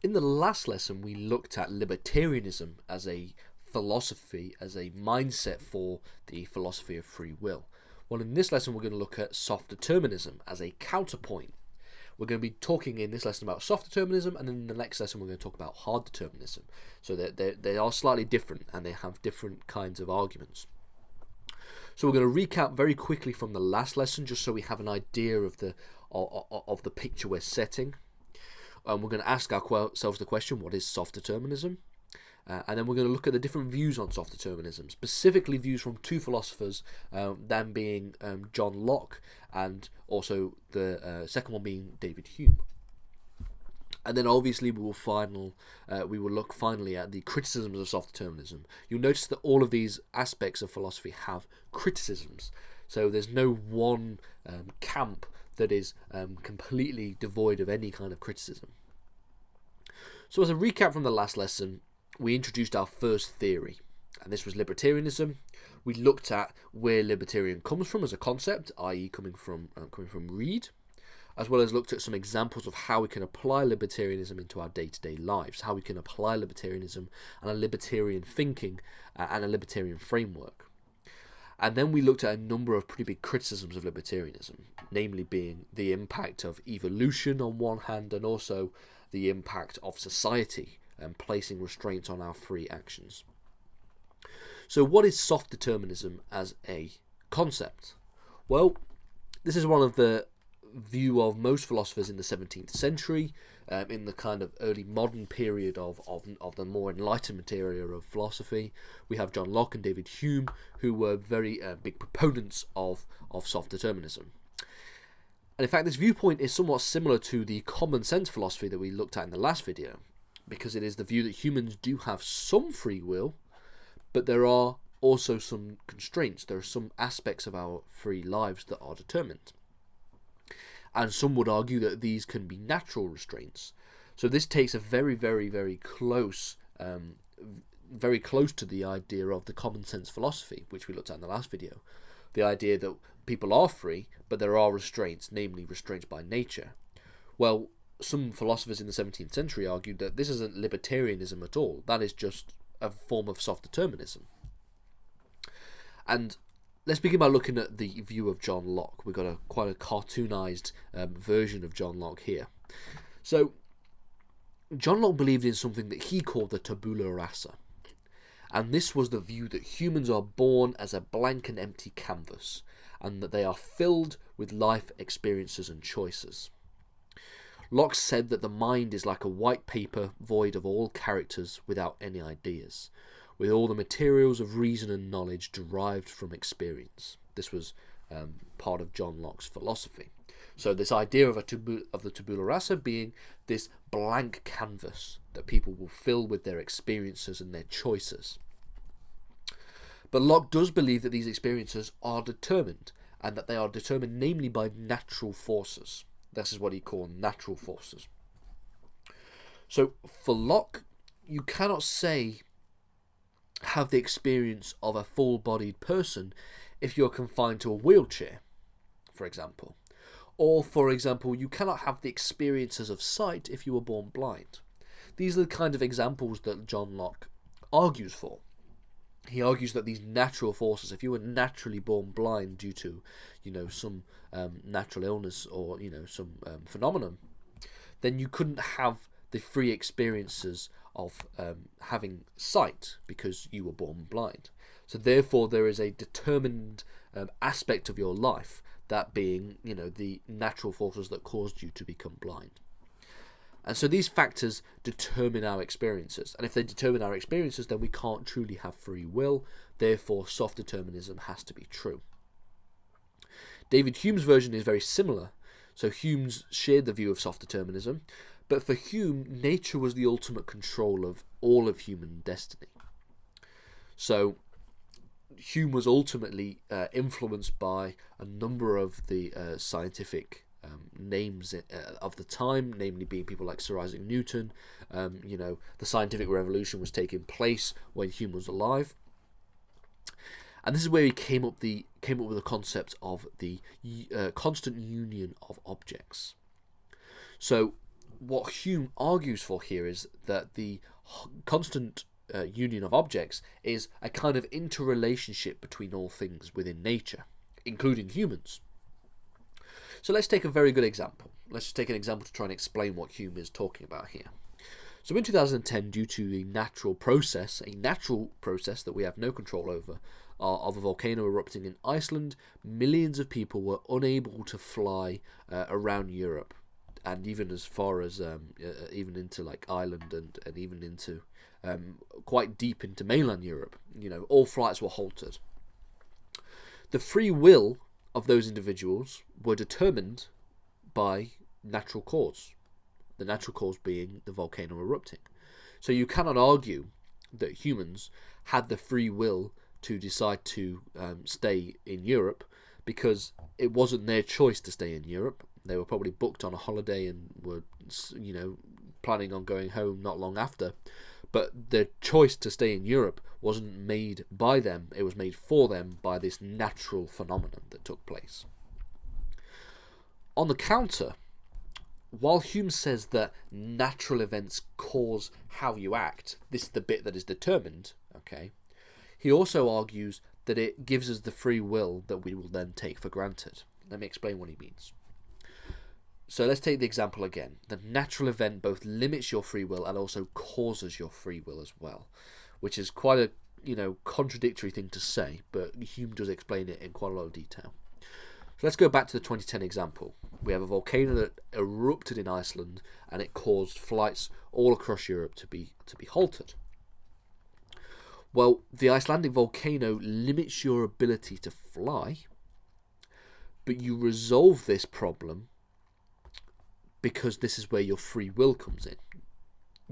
In the last lesson, we looked at libertarianism as a philosophy, as a mindset for the philosophy of free will. Well, in this lesson, we're going to look at soft determinism as a counterpoint. We're going to be talking in this lesson about soft determinism, and then in the next lesson, we're going to talk about hard determinism. So they are slightly different, and they have different kinds of arguments. So we're going to recap very quickly from the last lesson, just so we have an idea of the picture we're setting. We're going to ask ourselves the question, what is soft determinism? And then we're going to look at the different views on soft determinism, specifically views from two philosophers, them being John Locke, and also the second one being David Hume. And then obviously we will look finally at the criticisms of soft determinism. You'll notice that all of these aspects of philosophy have criticisms. So there's no one camp that is completely devoid of any kind of criticism. So as a recap from the last lesson, we introduced our first theory, and this was libertarianism. We looked at where libertarian comes from as a concept, i.e. coming from Reid, as well as looked at some examples of how we can apply libertarianism into our day-to-day lives, how we can apply libertarianism and a libertarian thinking and a libertarian framework. And then we looked at a number of pretty big criticisms of libertarianism, namely being the impact of evolution on one hand, and also the impact of society and placing restraints on our free actions. So what is soft determinism as a concept? Well, this is one of the view of most philosophers in the 17th century, in the kind of early modern period of the more Enlightenment area of philosophy. We have John Locke and David Hume, who were very big proponents of soft determinism. And in fact, this viewpoint is somewhat similar to the common sense philosophy that we looked at in the last video, because it is the view that humans do have some free will, but there are also some constraints. There are some aspects of our free lives that are determined. And some would argue that these can be natural restraints. So this takes a very, very, very close to the idea of the common sense philosophy, which we looked at in the last video. The idea that people are free, but there are restraints, namely restraints by nature. Well, some philosophers in the 17th century argued that this isn't libertarianism at all. That is just a form of soft determinism. And let's begin by looking at the view of John Locke. We've got quite a cartoonized version of John Locke here. So, John Locke believed in something that he called the tabula rasa. And this was the view that humans are born as a blank and empty canvas, and that they are filled with life experiences and choices. Locke said that the mind is like a white paper void of all characters, without any ideas, with all the materials of reason and knowledge derived from experience. This was part of John Locke's philosophy. So this idea of the tabula rasa being this blank canvas that people will fill with their experiences and their choices. But Locke does believe that these experiences are determined, and that they are determined namely by natural forces. This is what he called natural forces. So for Locke, you cannot have the experience of a full-bodied person if you're confined to a wheelchair, for example. Or, for example, you cannot have the experiences of sight if you were born blind. These are the kind of examples that John Locke argues for. He argues that these natural forces, if you were naturally born blind due to, some natural illness or, some phenomenon, then you couldn't have the free experiences of having sight because you were born blind. So therefore there is a determined aspect of your life, that being, the natural forces that caused you to become blind. And so these factors determine our experiences. And if they determine our experiences, then we can't truly have free will. Therefore, soft determinism has to be true. David Hume's version is very similar. So Hume's shared the view of soft determinism. But for Hume, nature was the ultimate control of all of human destiny. So Hume was ultimately influenced by a number of the scientific names of the time, namely being people like Sir Isaac Newton. The scientific revolution was taking place when Hume was alive, and this is where he came up with the concept of the constant union of objects. So what Hume argues for here is that the constant union of objects is a kind of interrelationship between all things within nature, including humans. So let's take a very good example. Let's just take an example to try and explain what Hume is talking about here. So in 2010, due to a natural process that we have no control over, of a volcano erupting in Iceland, millions of people were unable to fly around Europe, and even as far as even into like Ireland and even into quite deep into mainland Europe. All flights were halted. The free will of those individuals were determined by natural cause. The natural cause being the volcano erupting. So you cannot argue that humans had the free will to decide to stay in Europe, because it wasn't their choice to stay in Europe. They were probably booked on a holiday and were, planning on going home not long after. But the choice to stay in Europe wasn't made by them. It was made for them by this natural phenomenon that took place. On the counter, while Hume says that natural events cause how you act, this is the bit that is determined, okay, he also argues that it gives us the free will that we will then take for granted. Let me explain what he means. So let's take the example again. The natural event both limits your free will and also causes your free will as well, which is quite a contradictory thing to say, but Hume does explain it in quite a lot of detail. So let's go back to the 2010 example. We have a volcano that erupted in Iceland, and it caused flights all across Europe to be halted. Well, the Icelandic volcano limits your ability to fly, but you resolve this problem because this is where your free will comes in.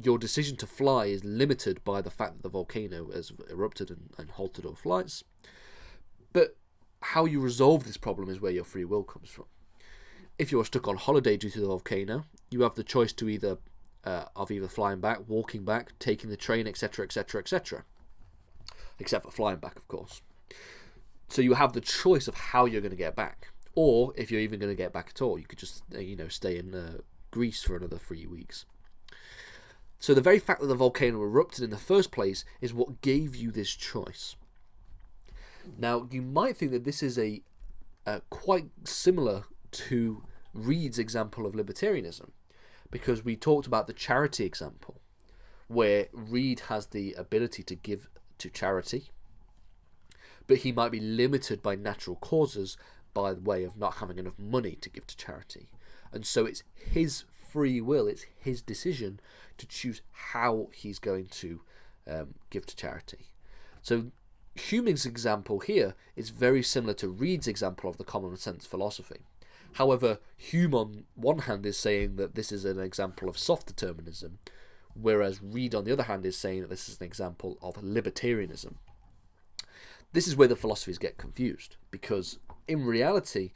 Your decision to fly is limited by the fact that the volcano has erupted and halted all flights, but how you resolve this problem is where your free will comes from. If you are stuck on holiday due to the volcano, you have the choice to either flying back, walking back, taking the train, etc., etc., etc. Except for flying back, of course. So you have the choice of how you're going to get back, or if you're even going to get back at all, you could just stay in Greece for another 3 weeks. So the very fact that the volcano erupted in the first place is what gave you this choice. Now, you might think that this is a quite similar to Reid's example of libertarianism, because we talked about the charity example, where Reid has the ability to give to charity, but he might be limited by natural causes by way of not having enough money to give to charity. And so it's his free will, it's his decision to choose how he's going to give to charity. So Hume's example here is very similar to Reid's example of the common sense philosophy. However, Hume on one hand is saying that this is an example of soft determinism, whereas Reid on the other hand is saying that this is an example of libertarianism. This is where the philosophies get confused, because in reality,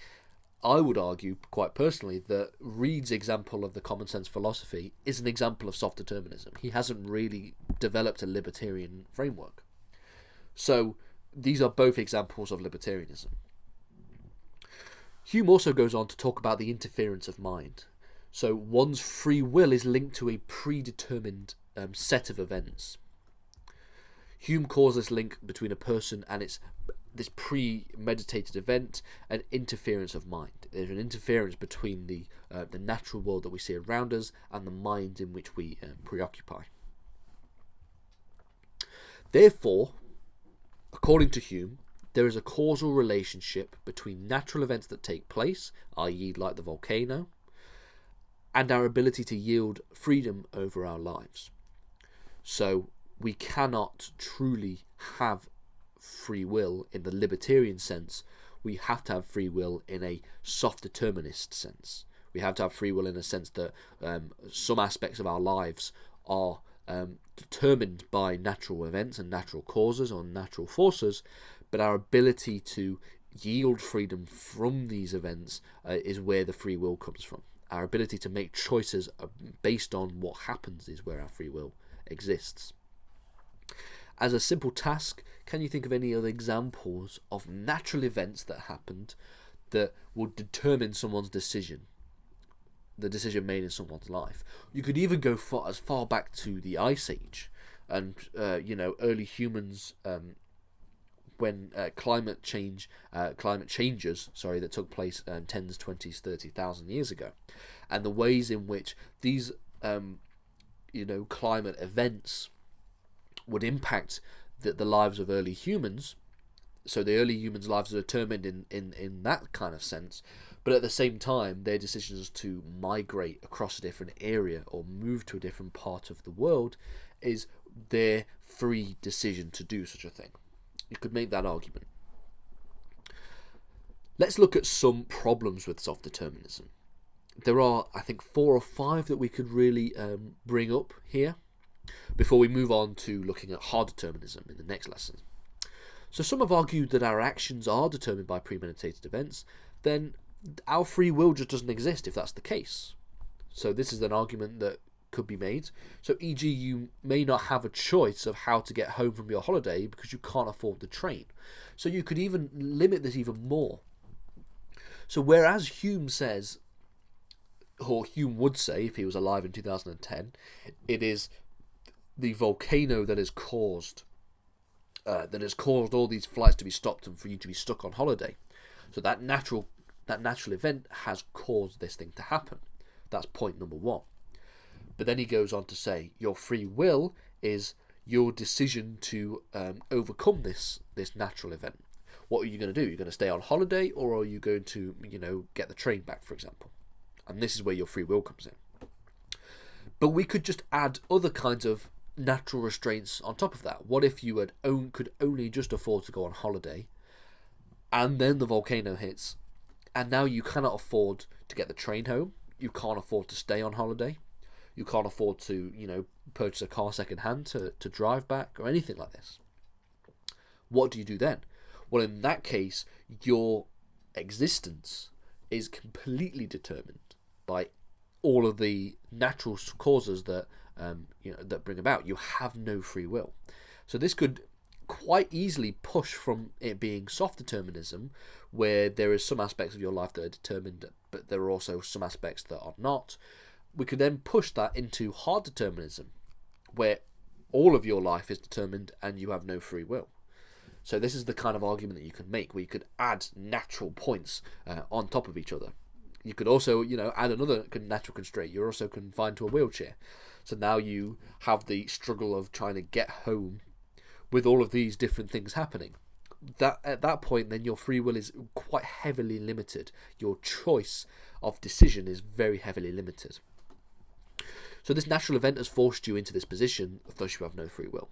I would argue quite personally that Reid's example of the common sense philosophy is an example of soft determinism. He hasn't really developed a libertarian framework. So these are both examples of libertarianism. Hume also goes on to talk about the interference of mind. So one's free will is linked to a predetermined set of events. Hume calls this link between a person and this premeditated event an interference of mind. There's an interference between the natural world that we see around us and the mind in which we preoccupy. Therefore, according to Hume, there is a causal relationship between natural events that take place, i.e. like the volcano, and our ability to yield freedom over our lives. So we cannot truly have free will in the libertarian sense. We have to have free will in a soft determinist sense. We have to have free will in a sense that some aspects of our lives are determined by natural events and natural causes or natural forces, but our ability to yield freedom from these events is where the free will comes from. Our ability to make choices based on what happens is where our free will exists. As a simple task, can you think of any other examples of natural events that happened that would determine someone's decision? the decision made in someone's life. You could even go as far back to the Ice Age, and early humans, when climate changes that took place tens, 20s, 30,000 years ago, and the ways in which these climate events would impact the lives of early humans. So the early humans' lives are determined in that kind of sense, but at the same time, their decisions to migrate across a different area or move to a different part of the world is their free decision to do such a thing. You could make that argument. Let's look at some problems with self-determinism. There are, I think, 4 or 5 that we could really bring up here before we move on to looking at hard determinism in the next lesson. So some have argued that our actions are determined by premeditated events. Then our free will just doesn't exist if that's the case. So this is an argument that could be made. So e.g. you may not have a choice of how to get home from your holiday because you can't afford the train. So you could even limit this even more. So whereas Hume says, or Hume would say if he was alive in 2010, it is the volcano that has caused all these flights to be stopped and for you to be stuck on holiday. So that natural event has caused this thing to happen. That's point number 1. But then he goes on to say your free will is your decision to overcome this natural event. What are you going to do? You're going to stay on holiday, or are you going to get the train back, for example? And this is where your free will comes in. But we could just add other kinds of natural restraints on top of that. What if you could only just afford to go on holiday, and then the volcano hits, and now you cannot afford to get the train home, you can't afford to stay on holiday, you can't afford to purchase a car second hand to drive back or anything like this. What do you do then? Well, in that case, your existence is completely determined by all of the natural causes that that bring about. You have no free will. So this could quite easily push from it being soft determinism, where there is some aspects of your life that are determined, but there are also some aspects that are not. We could then push that into hard determinism, where all of your life is determined and you have no free will. So this is the kind of argument that you can make, where you could add natural points on top of each other. You could also, add another natural constraint. You're also confined to a wheelchair. So now you have the struggle of trying to get home with all of these different things happening. At that point, then your free will is quite heavily limited. Your choice of decision is very heavily limited. So this natural event has forced you into this position, thus you have no free will.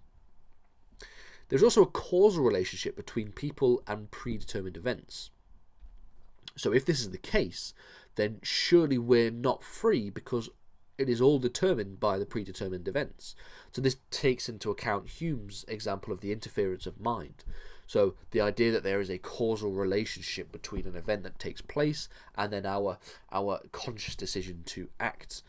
There's also a causal relationship between people and predetermined events. So if this is the case, then surely we're not free, because it is all determined by the predetermined events. So this takes into account Hume's example of the interference of mind. So the idea that there is a causal relationship between an event that takes place and then our conscious decision to act.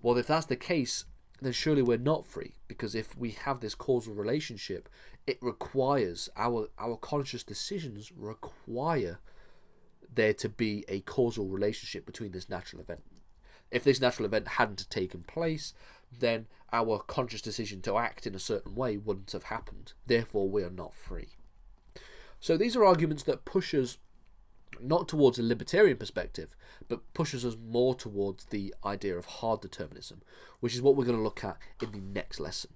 Well, if that's the case, then surely we're not free, because if we have this causal relationship, it requires our conscious decisions require there to be a causal relationship between this natural event. If this natural event hadn't taken place, then our conscious decision to act in a certain way wouldn't have happened. Therefore, we are not free. So these are arguments that push us not towards a libertarian perspective, but pushes us more towards the idea of hard determinism, which is what we're going to look at in the next lesson.